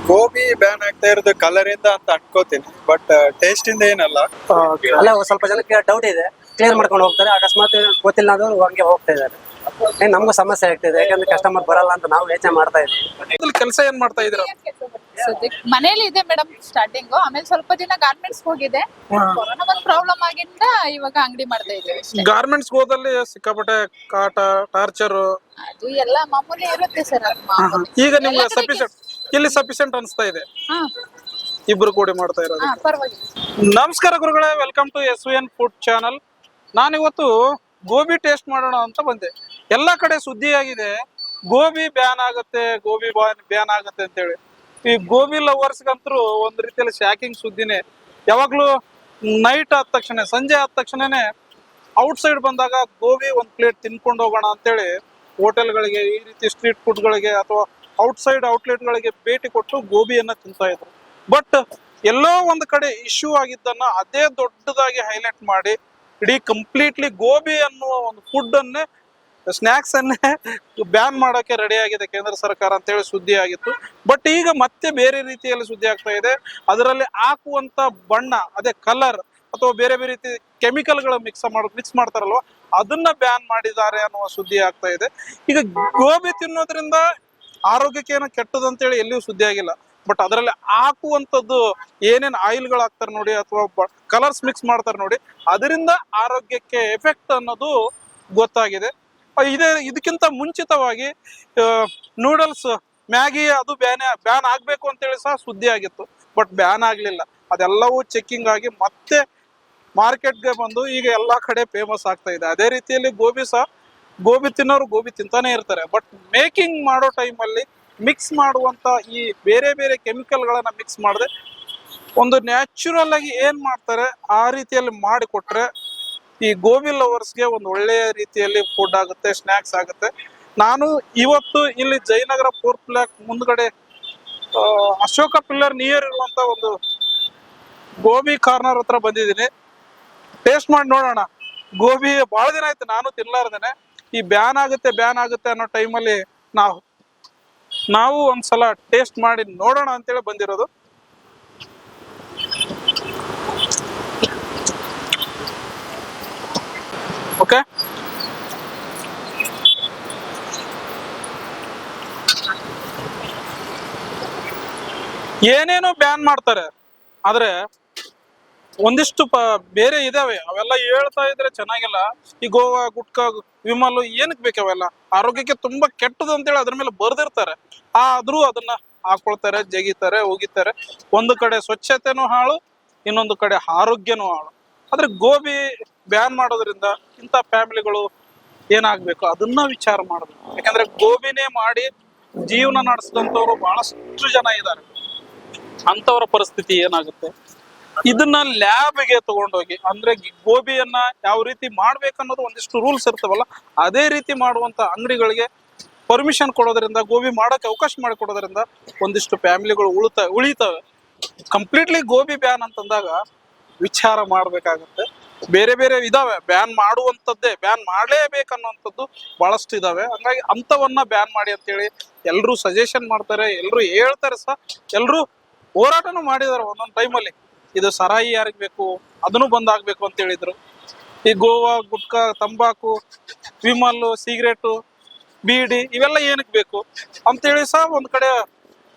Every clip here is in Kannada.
ಗೋಬಿ ಬ್ಯಾನ್ ಆಗ್ತಾ ಇರೋದು ಕಲರ್ ಇಂದ ಅಂತ ಅನ್ಕೋತೀನಿ, ಬಟ್ ಟೇಸ್ಟ್ ಇಂದ ಏನಲ್ಲ. ಅಲ್ಲ ಸ್ವಲ್ಪ ಜನಕ್ಕೆ ಡೌಟ್ ಇದೆ, ಕ್ಲಿಯರ್ ಮಾಡ್ಕೊಂಡು ಹೋಗ್ತಾರೆ. ಅಕಸ್ಮಾತ್ ಗೊತ್ತಿಲ್ಲ ಅಂದ್ರೆ ಹಂಗೆ ಹೋಗ್ತಾ ಇದ್ದಾರೆ. ನಮಗೂ ಸಮಸ್ಯೆ ಆಗ್ತಿದೆ, ಯಾಕಂದ್ರೆ ಕಸ್ಟಮರ್ ಬರಲ್ಲ ಅಂತ ನಾವು ಯೋಚನೆ ಮಾಡ್ತಾ ಇದ್ದೀವಿ. ಕೆಲಸ ಏನ್ ಮಾಡ್ತಾ ಇದ್ರ? ಸದ್ಯಕ್ಕೆ ಮನೇಲಿ ಇದೆ ಮೇಡಮ್ ಸ್ಟಾರ್ಟಿಂಗ್, ಆಮೇಲೆ ಸ್ವಲ್ಪ ದಿನ ಗಾರ್ಮೆಂಟ್ಸ್ ಹೋಗಿದೆ. ಕೊರೋನಾ ಒಂದು ಪ್ರಾಬ್ಲಮ್ ಆಗಿಂದ ಇವಾಗ ಅಂಗಡಿ ಮಾಡ್ತಾ ಇದ್ದೀವಿ. ಗಾರ್ಮೆಂಟ್ಸ್ ಹೋದಲ್ಲಿ ಸಿಕ್ಕಾಪಟ್ಟೆ ಕಾಟ, ಟಾರ್ಚರ್ ಅದು ಎಲ್ಲ ಮಾಮೂಲಿ ಇರುತ್ತೆ ಸರ್. ಈಗ ನಿಮ್ಗೆ ಸಫಿಶಿಯಂಟ್ ಇಲ್ಲಿ ಸಫಿಶಿಯಂಟ್ ಅನಿಸ್ತಾ ಇದೆ ಇಬ್ರು ಕೂಡಿ ಮಾಡ್ತಾ ಇರೋದು. ಪರವಾಗಿಲ್ಲ. ನಮಸ್ಕಾರ ಗುರುಗಳೇ, welcome to SVN food channel. ನಾನಿವತ್ತು ಗೋಬಿ ಟೇಸ್ಟ್ ಮಾಡೋಣ ಅಂತ ಬಂದೆ. ಎಲ್ಲಾ ಕಡೆ ಸುದ್ದಿ ಆಗಿದೆ, ಗೋಬಿ ಬ್ಯಾನ್ ಆಗುತ್ತೆ, ಗೋಬಿ ಬ್ಯಾನ್ ಆಗುತ್ತೆ ಅಂತೇಳಿ. ಈ ಗೋಬಿ ಲವರ್ಸ್ಗಂತೂ ಒಂದ್ ರೀತಿಯಲ್ಲಿ ಶಾಕಿಂಗ್ ಸುದ್ದಿನೇ. ಯಾವಾಗ್ಲೂ ನೈಟ್ ಆದ ತಕ್ಷಣ, ಸಂಜೆ ಆದ ತಕ್ಷಣನೇ ಔಟ್ ಸೈಡ್ ಬಂದಾಗ ಗೋಬಿ ಒಂದ್ ಪ್ಲೇಟ್ ತಿನ್ಕೊಂಡು ಹೋಗೋಣ ಅಂತೇಳಿ ಹೋಟೆಲ್ಗಳಿಗೆ, ಈ ರೀತಿ ಸ್ಟ್ರೀಟ್ ಫುಡ್ಗಳಿಗೆ ಅಥವಾ ಔಟ್ಸೈಡ್ ಔಟ್ಲೆಟ್ಗಳಿಗೆ ಭೇಟಿ ಕೊಟ್ಟು ಗೋಬಿಯನ್ನ ತಿಂತಾ ಇದ್ರು. ಬಟ್ ಎಲ್ಲೋ ಒಂದು ಕಡೆ ಇಶ್ಯೂ ಆಗಿದ್ದನ್ನ ಅದೇ ದೊಡ್ಡದಾಗಿ ಹೈಲೈಟ್ ಮಾಡಿ ಇಡೀ ಕಂಪ್ಲೀಟ್ಲಿ ಗೋಬಿ ಅನ್ನುವ ಒಂದು ಫುಡ್ ಅನ್ನೇ, ಸ್ನಾಕ್ಸ್ ಅನ್ನೇ ಬ್ಯಾನ್ ಮಾಡೋಕೆ ರೆಡಿ ಆಗಿದೆ ಕೇಂದ್ರ ಸರ್ಕಾರ ಅಂತೇಳಿ ಸುದ್ದಿ ಆಗಿತ್ತು. ಬಟ್ ಈಗ ಮತ್ತೆ ಬೇರೆ ರೀತಿಯಲ್ಲಿ ಸುದ್ದಿ ಆಗ್ತಾ ಇದೆ. ಅದರಲ್ಲಿ ಹಾಕುವಂತ ಬಣ್ಣ, ಅದೇ ಕಲರ್ ಅಥವಾ ಬೇರೆ ಬೇರೆ ರೀತಿ ಕೆಮಿಕಲ್ಗಳ ಮಿಕ್ಸ್ ಮಾಡ್ತಾರಲ್ವ, ಅದನ್ನ ಬ್ಯಾನ್ ಮಾಡಿದ್ದಾರೆ ಅನ್ನುವ ಸುದ್ದಿ ಆಗ್ತಾ ಇದೆ. ಈಗ ಗೋಬಿ ತಿನ್ನೋದ್ರಿಂದ ಆರೋಗ್ಯಕ್ಕೆ ಏನೋ ಕೆಟ್ಟದಂತೇಳಿ ಎಲ್ಲಿಯೂ ಸುದ್ದಿ ಆಗಿಲ್ಲ. ಬಟ್ ಅದರಲ್ಲಿ ಹಾಕುವಂಥದ್ದು ಏನೇನ್ ಆಯಿಲ್ಗಳು ಹಾಕ್ತಾರೆ ನೋಡಿ, ಅಥವಾ ಕಲರ್ಸ್ ಮಿಕ್ಸ್ ಮಾಡ್ತಾರೆ ನೋಡಿ, ಅದರಿಂದ ಆರೋಗ್ಯಕ್ಕೆ ಎಫೆಕ್ಟ್ ಅನ್ನೋದು ಗೊತ್ತಾಗಿದೆ. ಇದಕ್ಕಿಂತ ಮುಂಚಿತವಾಗಿ ನೂಡಲ್ಸ್, ಮ್ಯಾಗಿ ಅದು ಬ್ಯಾನ್ ಆಗ್ಬೇಕು ಅಂತೇಳಿ ಸಹ ಸುದ್ದಿ ಆಗಿತ್ತು. ಬಟ್ ಬ್ಯಾನ್ ಆಗ್ಲಿಲ್ಲ. ಅದೆಲ್ಲವೂ ಚೆಕ್ಕಿಂಗ್ ಆಗಿ ಮತ್ತೆ ಮಾರ್ಕೆಟ್ಗೆ ಬಂದು ಈಗ ಎಲ್ಲಾ ಕಡೆ ಫೇಮಸ್ ಆಗ್ತಾ ಇದೆ. ಅದೇ ರೀತಿಯಲ್ಲಿ ಗೋಬಿ ಸಹ, ಗೋಬಿ ತಿನ್ನೋರು ಗೋಬಿ ತಿಂತಾನೆ ಇರ್ತಾರೆ. ಬಟ್ ಮೇಕಿಂಗ್ ಮಾಡೋ ಟೈಮಲ್ಲಿ ಮಿಕ್ಸ್ ಮಾಡುವಂತ ಈ ಬೇರೆ ಬೇರೆ ಕೆಮಿಕಲ್ಗಳನ್ನ ಮಿಕ್ಸ್ ಮಾಡದೆ ಒಂದು ನ್ಯಾಚುರಲ್ ಆಗಿ ಏನ್ ಮಾಡ್ತಾರೆ ಆ ರೀತಿಯಲ್ಲಿ ಮಾಡಿ ಕೊಟ್ರೆ ಈ ಗೋಬಿ ಲವರ್ಸ್ಗೆ ಒಂದು ಒಳ್ಳೆಯ ರೀತಿಯಲ್ಲಿ ಫುಡ್ ಆಗುತ್ತೆ, ಸ್ನಾಕ್ಸ್ ಆಗುತ್ತೆ. ನಾನು ಇವತ್ತು ಇಲ್ಲಿ ಜಯನಗರ 4th ಬ್ಲಾಕ್ ಮುಂದ್ಗಡೆ ಅಶೋಕ ಪಿಲ್ಲರ್ ನಿಯರ್ ಇರುವಂತ ಒಂದು ಗೋಬಿ ಕಾರ್ನರ್ ಹತ್ರ ಬಂದಿದ್ದೀನಿ. ಟೇಸ್ಟ್ ಮಾಡಿ ನೋಡೋಣ. ಗೋಬಿ ಬಹಳ ದಿನ ಆಯ್ತು ನಾನು ತಿನ್ಲಾರ್ದೇನೆ. ಈ ಬ್ಯಾನ್ ಆಗುತ್ತೆ ಅನ್ನೋ ಟೈಮಲ್ಲಿ ನಾವು ಒಂದ್ಸಲ ಟೇಸ್ಟ್ ಮಾಡಿ ನೋಡೋಣ ಅಂತೇಳಿ ಬಂದಿರೋದು. ಓಕೆ, ಏನೇನೋ ಬ್ಯಾನ್ ಮಾಡ್ತಾರೆ, ಆದ್ರೆ ಒಂದಿಷ್ಟು ಬೇರೆ ಇದಾವೆ. ಅವೆಲ್ಲ ಹೇಳ್ತಾ ಇದ್ರೆ ಚೆನ್ನಾಗಿಲ್ಲ. ಈ ಗೋವಾ, ಗುಟ್ಕಾ, ವಿಮಲ್ ಏನಕ್ ಬೇಕು ಅವೆಲ್ಲ? ಆರೋಗ್ಯಕ್ಕೆ ತುಂಬಾ ಕೆಟ್ಟದು ಅಂತೇಳಿ ಅದ್ರ ಮೇಲೆ ಬರ್ದಿರ್ತಾರೆ. ಆದ್ರೂ ಅದನ್ನ ಹಾಕೊಳ್ತಾರೆ, ಜಗಿತಾರೆ, ಹೋಗಿತಾರೆ. ಒಂದು ಕಡೆ ಸ್ವಚ್ಛತೆನೂ ಹಾಳು, ಇನ್ನೊಂದು ಕಡೆ ಆರೋಗ್ಯನೂ ಹಾಳು. ಆದ್ರೆ ಗೋಬಿ ಬ್ಯಾನ್ ಮಾಡೋದ್ರಿಂದ ಇಂಥ ಫ್ಯಾಮಿಲಿಗಳು ಏನಾಗ್ಬೇಕು ಅದನ್ನ ವಿಚಾರ ಮಾಡಬೇಕು. ಯಾಕಂದ್ರೆ ಗೋಬಿನೇ ಮಾಡಿ ಜೀವನ ನಡೆಸಿದಂಥವ್ರು ಬಹಳಷ್ಟು ಜನ ಇದ್ದಾರೆ. ಅಂತವರ ಪರಿಸ್ಥಿತಿ ಏನಾಗುತ್ತೆ? ಇದನ್ನ ಲ್ಯಾಬ್ಗೆ ತಗೊಂಡೋಗಿ, ಅಂದ್ರೆ ಗೋಬಿಯನ್ನ ಯಾವ ರೀತಿ ಮಾಡ್ಬೇಕನ್ನೋದು ಒಂದಿಷ್ಟು ರೂಲ್ಸ್ ಇರ್ತವಲ್ಲ, ಅದೇ ರೀತಿ ಮಾಡುವಂತ ಅಂಗಡಿಗಳಿಗೆ ಪರ್ಮಿಷನ್ ಕೊಡೋದ್ರಿಂದ, ಗೋಬಿ ಮಾಡೋಕೆ ಅವಕಾಶ ಮಾಡಿಕೊಡೋದ್ರಿಂದ ಒಂದಿಷ್ಟು ಫ್ಯಾಮಿಲಿಗಳು ಉಳಿತವೆ. ಕಂಪ್ಲೀಟ್ಲಿ ಗೋಬಿ ಬ್ಯಾನ್ ಅಂತಂದಾಗ ವಿಚಾರ ಮಾಡ್ಬೇಕಾಗತ್ತೆ. ಬೇರೆ ಬೇರೆ ಇದಾವೆ ಬ್ಯಾನ್ ಮಾಡುವಂಥದ್ದೇ, ಬ್ಯಾನ್ ಮಾಡಲೇಬೇಕನ್ನುವಂಥದ್ದು ಬಹಳಷ್ಟು ಇದಾವೆ. ಹಂಗಾಗಿ ಅಂಥವನ್ನ ಬ್ಯಾನ್ ಮಾಡಿ ಅಂತೇಳಿ ಎಲ್ರು ಸಜೆಷನ್ ಮಾಡ್ತಾರೆ, ಎಲ್ರು ಹೇಳ್ತಾರೆ ಸಹ, ಎಲ್ರು ಹೋರಾಟನೂ ಮಾಡಿದಾರೆ ಒಂದೊಂದು ಟೈಮಲ್ಲಿ. ಇದು ಸರಾಯಿ ಯಾರಿಗ್ ಬೇಕು, ಅದನ್ನು ಬಂದಾಗ್ಬೇಕು ಅಂತ ಹೇಳಿದ್ರು. ಈ ಗೋವಾ, ಗುಟ್ಕಾ, ತಂಬಾಕು, ವಿಮಲ್, ಸಿಗರೇಟು, ಬೀಡಿ ಇವೆಲ್ಲ ಏನಕ್ಕೆ ಬೇಕು ಅಂತೇಳಿ ಸಹ ಒಂದ್ ಕಡೆ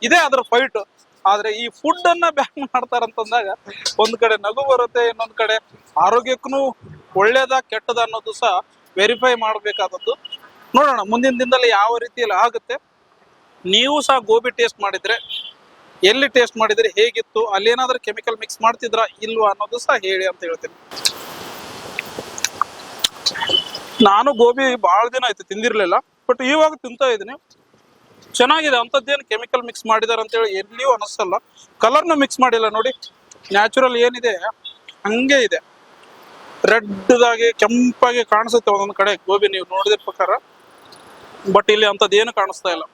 ಇದೆ ಅದ್ರ ಫೈಟ್. ಆದ್ರೆ ಈ ಫುಡ್ ಅನ್ನ ಬ್ಯಾನ್ ಮಾಡ್ತಾರಂತಂದಾಗ ಒಂದ್ ಕಡೆ ನಗು ಬರುತ್ತೆ, ಇನ್ನೊಂದ್ ಕಡೆ ಆರೋಗ್ಯಕ್ಕೂ ಒಳ್ಳೇದ ಕೆಟ್ಟದ ಅನ್ನೋದು ಸಹ ವೆರಿಫೈ ಮಾಡ್ಬೇಕಾದದ್ದು. ನೋಡೋಣ ಮುಂದಿನ ದಿನದಲ್ಲಿ ಯಾವ ರೀತಿಯಲ್ಲಿ ಆಗುತ್ತೆ. ನೀವು ಸಹ ಗೋಬಿ ಟೇಸ್ಟ್ ಮಾಡಿದ್ರೆ ಎಲ್ಲಿ ಟೇಸ್ಟ್ ಮಾಡಿದ್ರೆ ಹೇಗಿತ್ತು, ಅಲ್ಲಿ ಏನಾದ್ರೂ ಕೆಮಿಕಲ್ ಮಿಕ್ಸ್ ಮಾಡ್ತಿದ್ರ ಇಲ್ವಾ ಅನ್ನೋದು ಸಹ ಹೇಳಿ ಅಂತ ಹೇಳ್ತೀನಿ. ನಾನು ಗೋಬಿ ಬಹಳ ದಿನ ಆಯ್ತು ತಿಂದಿರ್ಲಿಲ್ಲ, ಬಟ್ ಇವಾಗ ತಿಂತಾ ಇದೀನಿ. ಚೆನ್ನಾಗಿದೆ. ಅಂತದ್ದೇನು ಕೆಮಿಕಲ್ ಮಿಕ್ಸ್ ಮಾಡಿದಾರೆ ಅಂತೇಳಿ ಎಲ್ಲಿಯೂ ಅನಿಸಲ್ಲ. ಕಲರ್ನು ಮಿಕ್ಸ್ ಮಾಡಿಲ್ಲ ನೋಡಿ, ನ್ಯಾಚುರಲ್ ಏನಿದೆ ಹಂಗೆ ಇದೆ. ರೆಡ್ದಾಗಿ ಕೆಂಪಾಗಿ ಕಾಣಿಸುತ್ತೆ ಒಂದೊಂದು ಕಡೆ ಗೋಬಿ ನೀವು ನೋಡಿದ ಪ್ರಕಾರ. ಬಟ್ ಇಲ್ಲಿ ಅಂತದ್ದೇನು ಕಾಣಿಸ್ತಾ ಇಲ್ಲ,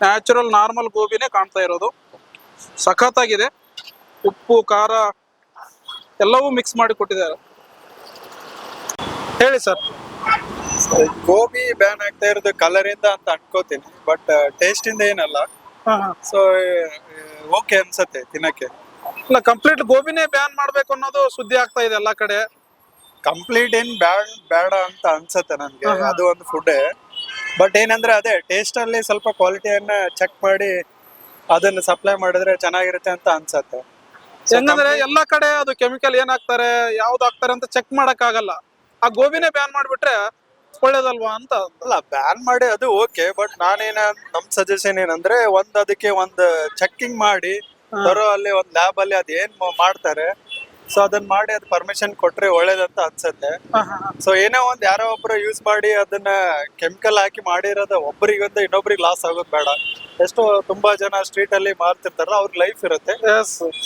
ನ್ಯಾಚುರಲ್ ನಾರ್ಮಲ್ ಗೋಬಿನೇ ಕಾಣ್ತಾ ಇರೋದು. ಸಖತ್ತಾಗಿದೆ. ಉಪ್ಪು, ಖಾರ ಎಲ್ಲವೂ ಮಿಕ್ಸ್ ಮಾಡಿ ಕೊಟ್ಟಿದ್ದಾರೆ. ಹೇಳಿ ಸರ್. ಗೋಬಿ ಬ್ಯಾನ್ ಆಗ್ತಾ ಇರೋದು ಕಲರ್ ಇಂದ ಅಂತ ಅನ್ಕೋತೀನಿ, ಬಟ್ ಟೇಸ್ಟ್ ಇಂದ ಏನಲ್ಲ. ಸೊ ಓಕೆ ಅನ್ಸತ್ತೆ ತಿನ್ನಕ್ಕೆ. ಇಲ್ಲ ಕಂಪ್ಲೀಟ್ ಗೋಬಿನೇ ಬ್ಯಾನ್ ಮಾಡ್ಬೇಕು ಅನ್ನೋದು ಸುದ್ದಿ ಆಗ್ತಾ ಇದೆ ಎಲ್ಲಾ ಕಡೆ. ಕಂಪ್ಲೀಟ್ ಏನ್ ಬೇಡ ಅಂತ ಅನ್ಸತ್ತೆ ನನ್ಗೆ. ಅದು ಒಂದು ಫುಡ್. ಬಟ್ ಏನಂದ್ರೆ ಅದೇ ಟೇಸ್ಟ್ ಅಲ್ಲಿ ಸ್ವಲ್ಪ ಕ್ವಾಲಿಟಿಯನ್ನ ಚೆಕ್ ಮಾಡಿ ಅದನ್ನ ಸಪ್ಲೈ ಮಾಡಿದ್ರೆ ಚೆನ್ನಾಗಿರುತ್ತೆ ಅಂತ ಅನ್ಸತ್ತೆ. ಹೆಂಗಂದ್ರೆ ಎಲ್ಲಾ ಕಡೆ ಅದು ಕೆಮಿಕಲ್ ಏನ್ ಹಾಕ್ತಾರೆ ಯಾವ್ದು ಹಾಕ್ತಾರೆ ಅಂತ ಚೆಕ್ ಮಾಡಕ್ ಆಗಲ್ಲ. ಆ ಗೋಬಿನೇ ಬ್ಯಾನ್ ಮಾಡ್ಬಿಟ್ರೆ ಒಳ್ಳೇದಲ್ವಾ ಅಂತ. ಅಲ್ಲ ಬ್ಯಾನ್ ಮಾಡಿ ಅದು ಓಕೆ, ಬಟ್ ನಮ್ ಸಜೆಷನ್ ಏನಂದ್ರೆ ಅದಕ್ಕೆ ಒಂದು ಚೆಕಿಂಗ್ ಮಾಡಿ ಬರೋ ಅಲ್ಲಿ ಒಂದ್ ಲ್ಯಾಬ್ ಅಲ್ಲಿ ಅದ್ ಏನ್ ಮಾಡ್ತಾರೆ ಸೊ ಅದನ್ನ ಮಾಡಿ ಅದ್ ಪರ್ಮಿಷನ್ ಕೊಟ್ರೆ ಒಳ್ಳೇದಂತ ಅನ್ಸತ್ತೆ. ಸೊ ಏನೋ ಒಂದ್ ಯಾರೋ ಒಬ್ರು ಯೂಸ್ ಮಾಡಿ ಅದನ್ನ ಕೆಮಿಕಲ್ ಹಾಕಿ ಮಾಡಿರೋದು ಒಬ್ಬರಿಗೊಂದು ಇನ್ನೊಬ್ರಿಗೆ ಲಾಸ್ ಆಗೋದ್ ಬೇಡ. ಎಷ್ಟೋ ತುಂಬಾ ಜನ ಸ್ಟ್ರೀಟ್ ಅಲ್ಲಿ ಮಾರ್ತಿರ್ತಾರಲ್ಲ ಅವ್ರಿಗೆ ಲೈಫ್ ಇರುತ್ತೆ.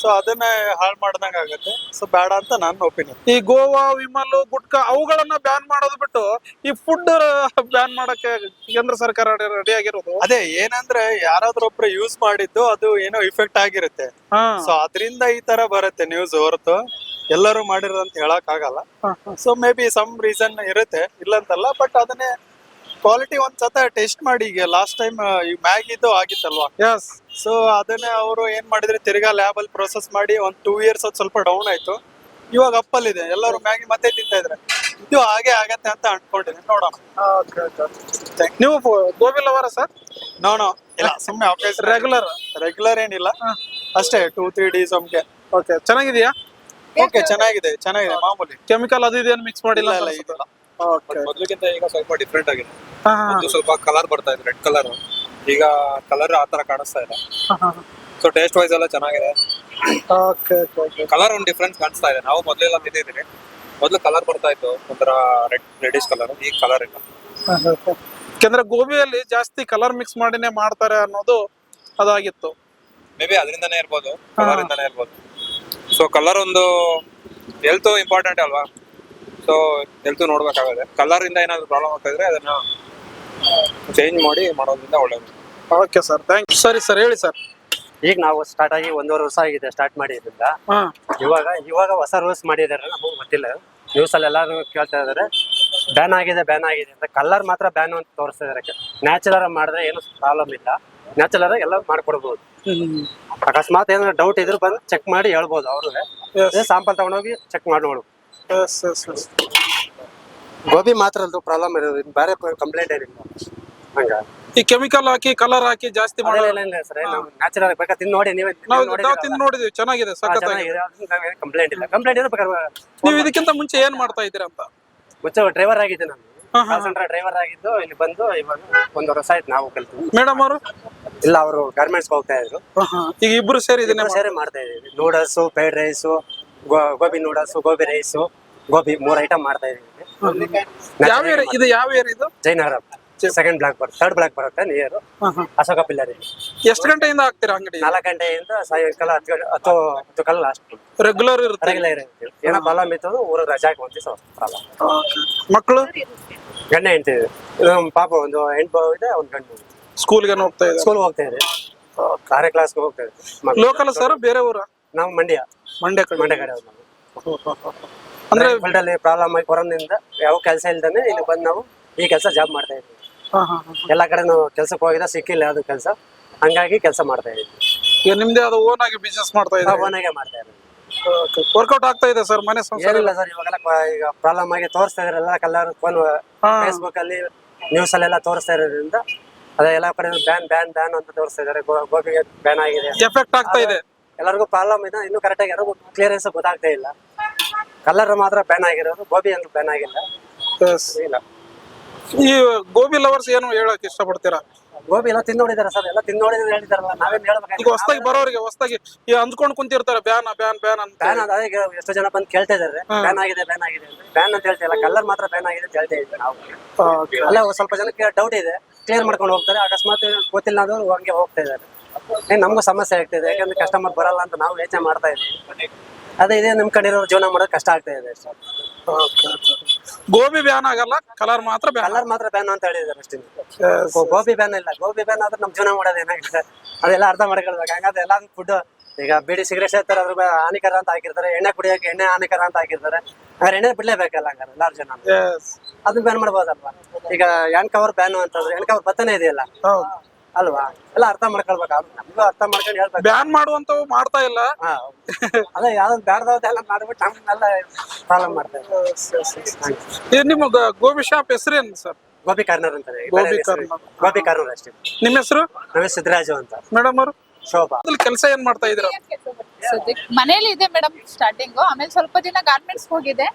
ಸೊ ಅದನ್ನ ಹಾಳು ಮಾಡ್ದಂಗ ಆಗುತ್ತೆ. ಸೊ ಬೇಡ ಅಂತ ನನ್ನ ಒಪಿನಿಯನ್. ಈ ಗೋವಾ, ವಿಮಲ್, ಗುಟ್ಕಾ ಅವುಗಳನ್ನ ಬ್ಯಾನ್ ಮಾಡೋದು ಬಿಟ್ಟು ಈ ಫುಡ್ ಬ್ಯಾನ್ ಮಾಡಕ್ಕೆ ಕೇಂದ್ರ ಸರ್ಕಾರ ರೆಡಿ ಆಗಿರೋದು. ಅದೇ ಏನಂದ್ರೆ ಯಾರಾದ್ರೂ ಒಬ್ರು ಯೂಸ್ ಮಾಡಿದ್ದು ಅದು ಏನೋ ಇಫೆಕ್ಟ್ ಆಗಿರುತ್ತೆ. ಸೊ ಅದರಿಂದ ಈ ತರ ಬರುತ್ತೆ ನ್ಯೂಸ್, ಹೊರತು ಎಲ್ಲರೂ ಮಾಡಿರೋದಂತ ಹೇಳಕ್ ಆಗಲ್ಲ. So maybe some reason ಇರುತ್ತೆ, ಇಲ್ಲಂತಲ್ಲ. ಬಟ್ ಅದನ್ನೇ ಕ್ವಾಲಿಟಿ ಒಂದ್ಸತ ಟೆಸ್ಟ್ ಮಾಡಿ. ಈಗ ಲಾಸ್ಟ್ ಟೈಮ್ ಈ ಮ್ಯಾಗಿದು ಆಗಿತ್ತಲ್ವಾ. ಸೊ ಅದನ್ನ ಅವರು ಏನ್ ಮಾಡಿದ್ರೆ ತಿರ್ಗಾ ಲ್ಯಾಬ್ ಅಲ್ಲಿ ಪ್ರೊಸೆಸ್ ಮಾಡಿ 2 years ಅದು ಸ್ವಲ್ಪ ಡೌನ್ ಆಯ್ತು. ಇವಾಗ ಅಪ್ಪಲ್ ಇದೆ, ಎಲ್ಲರೂ ಮ್ಯಾಗಿ ಮತ್ತೆ ತಿಂತಾ ಇದ್ರೆ ಇದು ಹಾಗೆ ಆಗತ್ತೆ ಅಂತ ಅನ್ಕೊಂಡಿದ್ದೀನಿ. ನೋಡೋಣ. ನೀವು ಗೋಬಿ ಲವರ ಸರ್? ನೋ ಇಲ್ಲ, ಸುಮ್ಮನೆ ರೆಗ್ಯುಲರ್ ಏನಿಲ್ಲ, ಅಷ್ಟೇ 2-3 days ಒಮ್ಗೆ. ಓಕೆ, ಚೆನ್ನಾಗಿದೆಯಾ? ಓಕೆ, ಚೆನ್ನಾಗಿದೆ ಮಾಮೂಲಿ. ಕೆಮಿಕಲ್ ಅದು ಇದೇನು ಮಿಕ್ಸ್ ಮಾಡಿಲ್ಲ? ಇದಿಲ್ಲ. ಮೊದ್ಲಿಗಿಂತ ಈಗ ಸ್ವಲ್ಪ ಡಿಫ್ರೆಂಟ್ ಆಗಿದೆ. ಮೊದ್ಲು ಸ್ವಲ್ಪ ಕಲರ್ ಬರ್ತಾ ಇದೆ, ರೆಡ್ ಕಲರ್. ಈಗ ಕಲರ್ ಆತರ ಕಾಣಿಸ್ತಾ ಇದೆ. ಸೊ ಟೇಸ್ಟ್ ವೈಸ್ ಎಲ್ಲ ಚೆನ್ನಾಗಿದೆ. ಕಲರ್ ಒಂದು ಡಿಫ್ರೆನ್ಸ್ ಕಾಣಿಸ್ತಾ ಇದೆ. ನಾವು ಮೊದ್ಲೆಲ್ಲ ತಿಂದಿದ್ದೀವಿ, ಮೊದ್ಲು ಕಲರ್ ಬರ್ತಾ ಇತ್ತು ಒಂಥರ ರೆಡಿಶ್ ಕಲರ್, ಈಗ ಕಲರ್ ಇಲ್ಲ. ಯಾಕಂದ್ರೆ ಗೋಬಿಯಲ್ಲಿ ಜಾಸ್ತಿ ಕಲರ್ ಮಿಕ್ಸ್ ಮಾಡಿನೇ ಮಾಡ್ತಾರೆ ಅನ್ನೋದು ಅದಾಗಿತ್ತು. ಮೇ ಬಿ ಅದರಿಂದನೇ ಇರ್ಬೋದು, ಕಲರ್ ಇಂದಾನೇ ಇರ್ಬೋದು. ಸೊ ಕಲರ್ ಒಂದು ಹೆಲ್ತ್ ಇಂಪಾರ್ಟೆಂಟ್ ಅಲ್ವಾ? ಸೊ ಹೆಲ್ತ್ ನೋಡ್ಬೇಕಾಗುತ್ತೆ. ಕಲರ್ ಇಂದ ಏನಾದ್ರು ಪ್ರಾಬ್ಲಮ್ ಆಗ್ತಾ ಇದ್ರೆ ಅದನ್ನ ಚೇಂಜ್ ಮಾಡಿ ಮಾಡೋದ್ರಿಂದ ಒಳ್ಳೇದು. Okay sir, thank you. ಸರಿ ಸರ್, ಹೇಳಿ ಸರ್. ಈಗ ನಾವು ಸ್ಟಾರ್ಟ್ ಆಗಿ 1.5 ವರ್ಷ ಆಗಿದೆ ಸ್ಟಾರ್ಟ್ ಮಾಡಿದ್ರಿಂದ. ಇವಾಗ ಹೊಸ ರೂಲ್ಸ್ ಮಾಡಿದಾರೆ, ನಮಗೂ ಗೊತ್ತಿಲ್ಲ. ನ್ಯೂಸ್ ಅಲ್ಲಿ ಎಲ್ಲಾರು ಕೇಳ್ತಾ ಇದಾರೆ ಬ್ಯಾನ್ ಆಗಿದೆ ಅಂತ. ಕಲರ್ ಮಾತ್ರ ಬ್ಯಾನ್ ಅಂತ ತೋರಿಸ್ತಾ ಇದಾರೆ. ನ್ಯಾಚುರಲ್ ಮಾಡಿದ್ರೆ ಏನು ಪ್ರಾಬ್ಲಮ್ ಇಲ್ಲ, ನ್ಯಾಚುರಲ್ ಎಲ್ಲ ಮಾಡ್ಕೊಡ್ಬೋದು. ಅಕಸ್ಮಾತ್ ಏನಾದ್ರು ಡೌಟ್ ಇದ್ರೆ ಬಂದು ಚೆಕ್ ಮಾಡಿ ಹೇಳ್ಬೋದು. ಅವ್ರಿಗೆ ಸ್ಯಾಂಪಲ್ ತಗೊಂಡೋಗಿ ಚೆಕ್ ಮಾಡಿ ನೋಡ್ಬೋದು. ಗೋಬಿ ಮಾತ್ರ ಪ್ರಾಬ್ಲಮ್ ಇರೋದು, ಬೇರೆ ಕಂಪ್ಲೇಂಟ್ ಏನಿಲ್ಲ. ಹಂಗ ಈ ಕೆಮಿಕಲ್ ಹಾಕಿ ಕಲರ್ ಹಾಕಿ ಜಾಸ್ತಿ ಮಾಡಲ್ಲ ಸರ್. ನ್ಯಾಚುರಲ್ ಬೇಕಾ ತಿಂದು ನೋಡಿ, ನೀವೇ ತಿಂದು ನೋಡಿದ್ವಿ, ಚೆನ್ನಾಗಿದೆ, ಕಂಪ್ಲೇಂಟ್ ಇಲ್ಲ. ಕಂಪ್ಲೇಂಟ್ ಇದ್ರೆ ಬೇಕಾದ್ರೆ ನೀವು ಇದಕ್ಕಿಂತ ಮುಂಚೆ ಏನ್ ಮಾಡ್ತಾ ಇದ್ದೀರಾ ಅಂತ? ಮುಂಚೆ ಡ್ರೈವರ್ ಆಗಿದ್ದೆ ನಾನು, ಡ್ರೈವರ್ ಆಗಿದ್ದು. ಇಲ್ಲಿ ಬಂದು ಇವಾಗ 1 ವರ್ಷ ಆಯ್ತು ನಾವು ಕಲ್ತು. ಮೇಡಮ್ ಅವರು ಇಲ್ಲ, ಅವರು ಗಾರ್ಮೆಂಟ್ಸ್ ಹೋಗ್ತಾ ಇದ್ರು. ಈಗ ಇಬ್ರು ಸೇರಿ ಸೇರಿ ಮಾಡ್ತಾ ಇದೀವಿ. Noodles, fried rice, gobi noodles, gobi rice, gobi 3 item ಮಾಡ್ತಾ ಇದೀವಿ. ಯಾವ ಏರಿಯಾ ಇದು? ಜೈನಗರ ಸೆಕೆಂಡ್ ಬ್ಲಾಕ್ ಬರುತ್ತೆ, 3rd ಬ್ಲಾಕ್ ಬರುತ್ತೆ ನಿಯರ್ ಅಶೋಕ ಪಿಲ್ಲರ್. ಎಷ್ಟು ಗಂಟೆಯಿಂದ ಹಾಕ್ತೀರಾ ಅಂಗಡಿ? 4 ಗಂಟೆಯಿಂದ ಸಾಯಂಕಾಲ 10 ಕಾಲ ಲಾಸ್ಟ್. ರೆಗ್ಯುಲರ್ ಇರುತ್ತೆ. ಏನೋ ಪ್ರಾಬ್ಲಮ್ ಇತ್ತು ಊರ ರಜಾ ಹಾಕಿ ಮಕ್ಕಳು ಗಂಡ ಹೆಂಡ್ತಿದೆ. ಪಾಪ ಒಂದು ಹೆಣ್ಣು ಇದೆ, ಒಂದು ಗಂಡು ಸ್ಕೂಲ್ಗೆ ಹೋಗ್ತಾ ಇದೆ. ಸ್ಕೂಲ್ ಹೋಗ್ತಾ ಇದೆ, 6ನೇ ಕ್ಲಾಸ್ಗೆ ಹೋಗ್ತಾ ಇದೆ. ಲೋಕಲ್ ಸರ್, ಬೇರೆ ಊರ? ನಾವು ಮಂಡ್ಯ ಕಡೆ. ಅಂದ್ರೆ ಫೀಲ್ಡ್ ಅಲ್ಲಿ ಪ್ರಾಬ್ಲಮ್ ಆಗಿ ಕೊರೋನಾದಿಂದ ಯಾವ ಕೆಲಸ ಇಲ್ದಾನೆ ಇಲ್ಲಿ ಬಂದು ನಾವು ಈ ಕೆಲಸ ಜಾಬ್ ಮಾಡ್ತಾ ಇದ್ವಿ. ಎಲ್ಲಾ ಕಡೆ ನಾವು ಕೆಲ್ಸಕ್ಕೆ ಹೋಗಿದ ಸಿಕ್ಕಿಲ್ಲ ಯಾವ್ದು ಕೆಲಸ, ಹಂಗಾಗಿ ಕೆಲಸ ಮಾಡ್ತಾ ಇದ್ವಿ. ಈಗ ನಿಮ್ದೇ ಅದು ಓನ್ ಆಗಿ ಬಿಸ್ನೆಸ್ ಮಾಡ್ತಾ ಇದ್ದೀರಾ? ಓನ್ ಆಗಿ ಮಾಡ್ತಾ ಇದ್ದೀವಿ. ವರ್ಕೌಟ್ ಆಗ್ತಾ ಇದೆ ಸರ್ ಮನೆ ಸಂಸಾರ? ಏನಿಲ್ಲ ಸರ್, ಇವಾಗೆಲ್ಲ ಈಗ ಪ್ರಾಬ್ಲಮ್ ಆಗಿ ತೋರಿಸ್ತಾ ಇದ್ರಲ್ಲ, ಕಲರ್ ಫೋನ್ ಫೇಸ್ಬುಕ್ ಅಲ್ಲಿ ನ್ಯೂಸ್ ಅಲ್ಲೆಲ್ಲ ತೋರಿಸ್ತಾ ಇರೋದ್ರಿಂದ ಅದೆಲ್ಲ ಕಡೆ ಬ್ಯಾನ್ ಅಂತ ತೋರಿಸ್ತಾ ಇದಾರೆ. ಗೋಬಿಗೆ ಬ್ಯಾನ್ ಆಗಿದೆ, ಎಫೆಕ್ಟ್ ಆಗ್ತಾ ಇದೆ. ಎಲ್ಲರಿಗೂ ಪ್ರಾಬ್ಲಮ್ ಇದೆ, ಇನ್ನೂ ಕರೆಕ್ಟ್ ಆಗಿ ಯಾರಿಗೂ ಕ್ಲಿಯರೆನ್ಸ್ ಗೊತ್ತಾಗ್ತಾ ಇಲ್ಲ. ಕಲರ್ ಮಾತ್ರ ಬ್ಯಾನ್ ಆಗಿರೋದು, ಗೋಬಿ ಅಂತ ಬ್ಯಾನ್ ಆಗಿಲ್ಲ. ಇಲ್ಲ, ಈ ಗೋಬಿ ಲವರ್ಸ್ ಏನು ಹೇಳಕ್ ಇಷ್ಟಪಡ್ತೀರಾ? ಗೋಬಿ ಎಲ್ಲ ತಿಂದು ನೋಡಿದಾರೆ ಸರ್, ಎಲ್ಲ ತಿಂದು ನೋಡಿದ್ರೆ ಹೇಳಿದಾರಲ್ಲ, ನಾವೇನ್ ಹೇಳ್ಬೇಕು? ಈಗ ಹೊಸದಾಗಿ ಬರೋರಿಗೆ ಈ ಅಂದ್ಕೊಂಡ್ ಕುಂತಿರ್ತಾರೆ ಬ್ಯಾನ್ ಅಂತ. ಬ್ಯಾನ್ ಅದ, ಈಗ ಎಷ್ಟೋ ಜನ ಬಂದು ಕೇಳ್ತಾ ಇದಾರೆ ಬ್ಯಾನ್ ಆಗಿದೆ ಬ್ಯಾನ್ ಅಂತ ಹೇಳ್ತಾ ಇಲ್ಲ, ಕಲರ್ ಮಾತ್ರ ಬ್ಯಾನ್ ಆಗಿದೆ ಅಂತ ಹೇಳ್ತಾ ಇದ್ವಿ ನಾವು. ಅಲ್ಲ ಸ್ವಲ್ಪ ಜನಕ್ಕೆ ಡೌಟ್ ಇದೆ, ಕ್ಲಿಯರ್ ಮಾಡ್ಕೊಂಡು ಹೋಗ್ತಾರೆ. ಅಕಸ್ಮಾತ್ ಗೊತ್ತಿಲ್ಲ ಅನ್ನೋರು ಹಂಗೆ ಹೋಗ್ತಾ ಇದಾರೆ. ನಮಗೂ ಸಮಸ್ಯೆ ಆಗ್ತಿದೆ, ಯಾಕಂದ್ರೆ ಕಸ್ಟಮರ್ ಬರಲ್ಲ ಅಂತ ನಾವು ಯೋಚನೆ ಮಾಡ್ತಾ ಇದ್ವಿ. ಅದೇ ಇದೆ, ನಿಮ್ ಕಡೆ ಇರೋ ಜೀವನ ಮಾಡೋದು ಕಷ್ಟ ಆಗ್ತಾ ಇದೆ. ಗೋಬಿ ಬ್ಯಾನ್ ಆಗಲ್ಲ, ಕಲರ್ ಮಾತ್ರ ಬ್ಯಾನ್ ಅಂತ ಹೇಳಿದಾರೆ ಅಷ್ಟೇ. ಗೋಬಿ ಬ್ಯಾನ್ ಇಲ್ಲ. ಗೋಬಿ ಬ್ಯಾನ್ ಆದ್ರೆ ನಮ್ ಜೀವನ ಮಾಡೋದು ಏನಾಗಿದೆ ಅದೆಲ್ಲ ಅರ್ಥ ಮಾಡ್ಕೊಳ್ಬೇಕು. ಹಂಗಾದ್ರೆ ಎಲ್ಲ ಫುಡ್ ಈಗ ಬೀಡಿ ಸಿಗರೇಟ್ ಸೇರ್ತಾರೆ, ಅದ್ರ ಹಾನಿಕರ ಅಂತ ಹಾಕಿರ್ತಾರೆ. ಎಣ್ಣೆ ಕುಡಿಯೋಕೆ ಎಣ್ಣೆ ಹಾನಿಕರ ಅಂತ ಹಾಕಿರ್ತಾರೆ. ಹಂಗಾರೆ ಎಣ್ಣೆ ಬಿಡ್ಲೇಬೇಕಲ್ಲ, ಹಂಗಾರೆ ಎಲ್ಲಾರು ಜನ ಅದನ್ನ ಬ್ಯಾನ್ ಮಾಡ್ಬೋದಲ್ವಾ? ಈಗ ಹ್ಯಾಂಡ್ ಕವರ್ ಬ್ಯಾನ್ ಅಂತಂದ್ರೆ ಹ್ಯಾಂಡ್ ಕವರ್ ಬತ್ತನೇ ಇದೆಯಲ್ಲ, ಅಲ್ವಾ ಎಲ್ಲ ಅರ್ಥ ಮಾಡ್ಕೊಳ್ಬೇಕು ನಮ್ಗೂ ಅರ್ಥ ಮಾಡ್ಕೊಂಡು ಹೇಳ್ಬೇಕು ಬ್ಯಾನ್ ಮಾಡುವಂತವು ಮಾಡ್ತಾ ಇಲ್ಲ. ಹಾ ಅದೇ ಯಾವ್ದು ಬ್ಯಾಡ್ದವ್ದೆಲ್ಲ ಮಾಡ್ಬಿಟ್ಟು ನಮ್ಮನ್ನೆಲ್ಲ ಪ್ರಾಬ್ಲಮ್ ಮಾಡ್ತಾರೆ. ಇದು ನಿಮ್ಮ ಗೋಬಿ ಶಾಪ್ ಹೆಸರೇನು ಸರ್? ಗೋಬಿ ಕಾರ್ನರ್ ಅಂತಾರೆ. ಗೋಬಿ ಕಾರ್ನರ್. ಗೋಬಿ ಕಾರ್ನರ್ ಅಷ್ಟೇ. ನಿಮ್ಮ ಹೆಸರು? ನಮಗೆ ಸಿದ್ದರಾಜು ಅಂತ. ಮೇಡಮ್ ಅವರು ಶೋಭಾ. ಕೆಲಸ ಏನ್ ಮಾಡ್ತಾ ಇದ್ರ? ಸದ್ಯಕ್ಕೆ ಮನೇಲಿ ಇದೆ ಮೇಡಮ್ ಸ್ಟಾರ್ಟಿಂಗ್, ಆಮೇಲೆ ಸ್ವಲ್ಪ ದಿನ ಗಾರ್ಮೆಂಟ್ಸ್ ಹೋಗಿದೆ.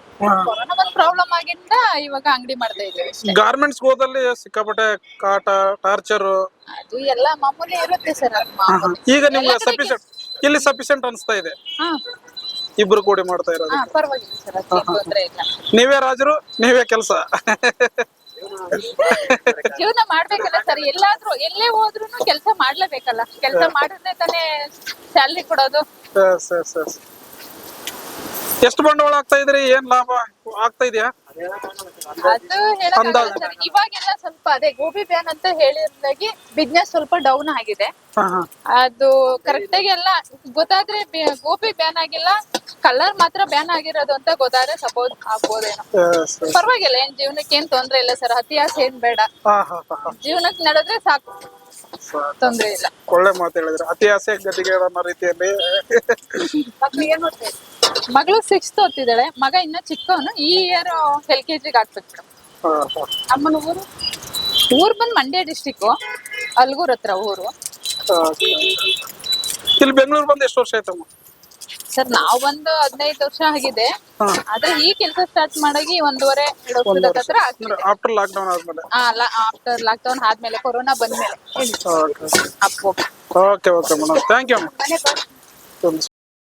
ಕೊರೋನಾ ಬಂದ್ ಪ್ರಾಬ್ಲಮ್ ಆಗಿಂದ ಇವಾಗ ಅಂಗಡಿ ಮಾಡ್ತಾ ಇದ್ದೀವಿ. ಗಾರ್ಮೆಂಟ್ಸ್ ಹೋದಲ್ಲಿ ಸಿಕ್ಕಾಪಟ್ಟೆ ಕಾಟ, ಟಾರ್ಚರ್ ಅದು ಎಲ್ಲ ಮಾಮೂಲಿ ಇರುತ್ತೆ ಸರ್. ಈಗ ನಿಮ್ಗೆ ಸಫಿಶಿಯಂಟ್ ಇಲ್ಲಿ ಸಫಿಶಿಯಂಟ್ ಅನ್ಸ್ತಾ ಇದೆ. ಹಾ ಇಬ್ರು ಕೂಡಿ ಮಾಡ್ತಾ ಇರೋದು. ಪರವಾಗಿಲ್ಲ ಸರ್, ಅದೇನ್ ತೊಂದ್ರೆ ಇಲ್ಲ. ನೀವೇ ರಾಜರು, ನೀವೇ ಕೆಲಸ. ಜೀವನ ಮಾಡ್ಬೇಕಲ್ಲ ಸರ್, ಎಲ್ಲೇ ಹೋದ್ರುನು ಕೆಲಸ ಮಾಡ್ಲೇಬೇಕಲ್ಲ. ಕೆಲಸ ಮಾಡಿದ್ರೆ ತಾನೇ ಸ್ಯಾಲ್ರಿ ಕೊಡೋದು. ಎಷ್ಟು ಬಂಡವಾಳ ಆಗ್ತಾ ಇದ್ರಿ? ಏನ್ ಲಾಭ ಆಗ್ತಾ ಇದೆಯಾ? ಅದು ಹೇಳಕ್ಕಾಗಲ್ಲ ಸರ್. ಇವಾಗೆಲ್ಲ ಸ್ವಲ್ಪ ಅದೇ ಗೋಬಿ ಬ್ಯಾನ್ ಅಂತ ಹೇಳಿದಾಗಿ ಬಿಸ್ನೆಸ್ ಸ್ವಲ್ಪ ಡೌನ್ ಆಗಿದೆ. ಅದು ಕರೆಕ್ಟ್ ಆಗಿ ಎಲ್ಲ ಗೊತ್ತಾದ್ರೆ ಗೋಬಿ ಬ್ಯಾನ್ ಆಗಿಲ್ಲ, ಕಲರ್ ಮಾತ್ರ ಬ್ಯಾನ್ ಆಗಿರೋದು ಅಂತ ಗೊತ್ತಾದ್ರೆ ಸಪೋಸ್ ಆಗ್ಬೋದೇನೋ. ಪರವಾಗಿಲ್ಲ, ಏನ್ ಜೀವನಕ್ಕೆ ಏನ್ ತೊಂದ್ರೆ ಇಲ್ಲ ಸರ್. ಅತಿಯಾಸ ಏನ್ ಬೇಡ, ಜೀವನಕ್ಕೆ ನಡೆದ್ರೆ ಸಾಕು, ತೊಂದ್ರೆ ಇಲ್ಲ. ಒಳ್ಳೆ ಮಾತು ಹೇಳಿದ್ರೆ. ಅತಿ ಆಸೆ ಗತಿಗೆ ಅನ್ನೋ ರೀತಿಯಲ್ಲಿ. ಮಕ್ಳು ಏನ್ ಓದ್ತಾರೆ? ಮಗಳು 6th ಓದ್ತಿದ್ದಾಳೆ, ಮಗ ಇನ್ನ ಚಿಕ್ಕವನು. ಈ ಇಯರ್ LKG ಹಾಕ್ಬೇಕು. ಅಮ್ಮನ ಊರ್ ಬಂದ್ ಮಂಡ್ಯ ಡಿಸ್ಟಿಕ್, ಅಲ್ಗೂರ್ ಹತ್ರ ಊರು. ಇಲ್ಲಿ ಬೆಂಗಳೂರು ಬಂದು ಎಷ್ಟು ವರ್ಷ ಆಯ್ತಮ್ಮ? ಸರ್ ನಾವು ಬಂದು 15 ವರ್ಷ ಆಗಿದೆ. ಆದ್ರೆ ಈ ಕೆಲಸ ಸ್ಟಾರ್ಟ್ ಮಾಡಾಗಿ 1.5-2 ವರ್ಷದ ಹತ್ರ ಆಗ್ತಿದೆ. ಆಫ್ಟರ್ ಲಾಕ್ಡೌನ್ ಆದ್ಮೇಲೆ? ಆಫ್ಟರ್ ಲಾಕ್ಡೌನ್ ಆದ್ಮೇಲೆ, ಕೊರೋನಾ ಬಂದ್ಮೇಲೆ. Okay okay madam, thank you ಅಮ್ಮ.